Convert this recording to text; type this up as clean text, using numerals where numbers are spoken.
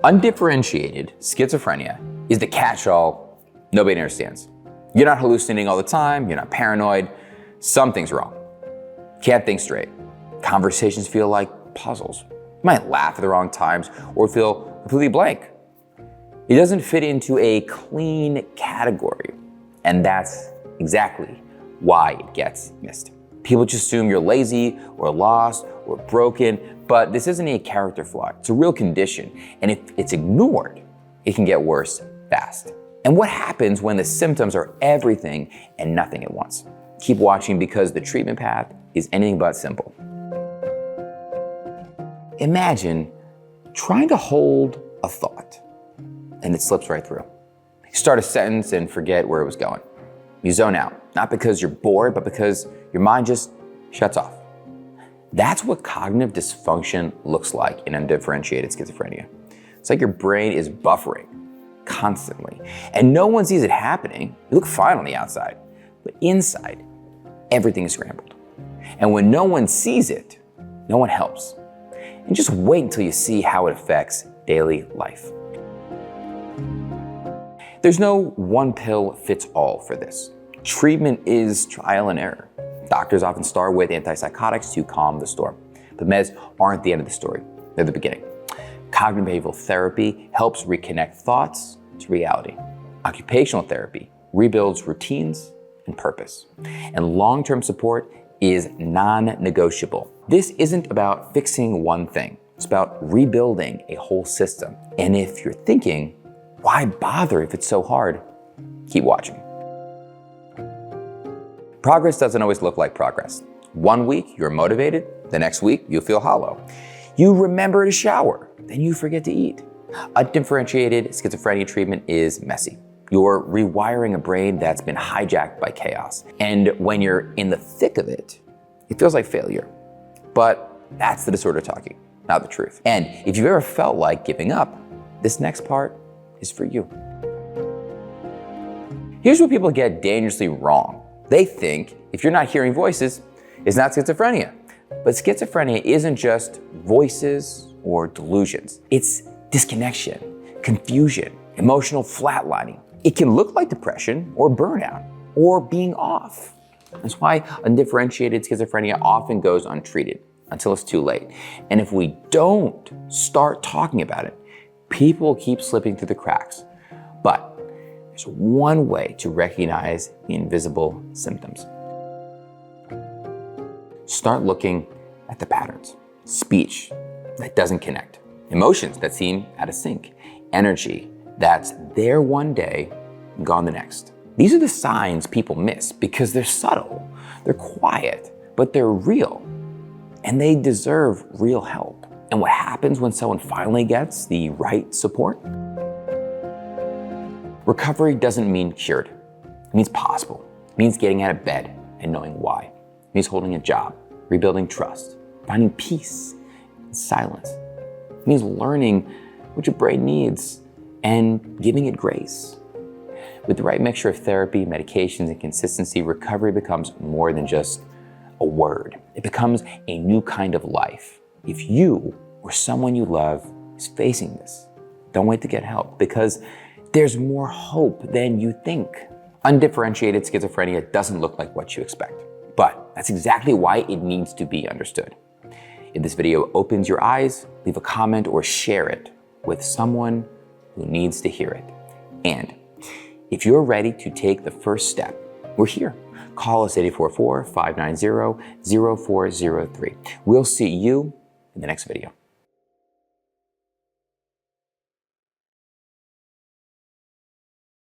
Undifferentiated schizophrenia is the catch-all nobody understands. You're not hallucinating all the time, you're not paranoid, something's wrong. Can't think straight. Conversations feel like puzzles. You might laugh at the wrong times or feel completely blank. It doesn't fit into a clean category, and that's exactly why it gets missed. People just assume you're lazy or lost or broken, but this isn't a character flaw. It's a real condition, and if it's ignored, it can get worse fast. And what happens when the symptoms are everything and nothing at once? Keep watching because the treatment path is anything but simple. Imagine trying to hold a thought and it slips right through. You start a sentence and forget where it was going. You zone out, not because you're bored, but because your mind just shuts off. That's what cognitive dysfunction looks like in undifferentiated schizophrenia. It's like your brain is buffering constantly, and no one sees it happening. You look fine on the outside, but inside, everything is scrambled. And when no one sees it, no one helps. And just wait until you see how it affects daily life. There's no one pill fits all for this. Treatment is trial and error. Doctors often start with antipsychotics to calm the storm. But meds aren't the end of the story, they're the beginning. Cognitive behavioral therapy helps reconnect thoughts to reality. Occupational therapy rebuilds routines and purpose. And long-term support is non-negotiable. This isn't about fixing one thing. It's about rebuilding a whole system. And if you're thinking, why bother if it's so hard? Keep watching. Progress doesn't always look like progress. One week you're motivated, the next week you feel hollow. You remember to shower, then you forget to eat. Undifferentiated schizophrenia treatment is messy. You're rewiring a brain that's been hijacked by chaos. And when you're in the thick of it, it feels like failure. But that's the disorder talking, not the truth. And if you've ever felt like giving up, this next part is for you. Here's what people get dangerously wrong. They think if you're not hearing voices, it's not schizophrenia. But schizophrenia isn't just voices or delusions. It's disconnection, confusion, emotional flatlining. It can look like depression or burnout or being off. That's why undifferentiated schizophrenia often goes untreated until it's too late. And if we don't start talking about it, people keep slipping through the cracks. But there's one way to recognize the invisible symptoms. Start looking at the patterns. Speech that doesn't connect. Emotions that seem out of sync. Energy that's there one day and gone the next. These are the signs people miss because they're subtle, they're quiet, but they're real. And they deserve real help. And what happens when someone finally gets the right support? Recovery doesn't mean cured. It means possible. It means getting out of bed and knowing why. It means holding a job, rebuilding trust, finding peace in silence. It means learning what your brain needs and giving it grace. With the right mixture of therapy, medications, and consistency, recovery becomes more than just a word. It becomes a new kind of life. If you or someone you love is facing this, don't wait to get help because there's more hope than you think. Undifferentiated schizophrenia doesn't look like what you expect, but that's exactly why it needs to be understood. If this video opens your eyes, leave a comment or share it with someone who needs to hear it. And if you're ready to take the first step, we're here. Call us 844-590-0403. We'll see you in the next video.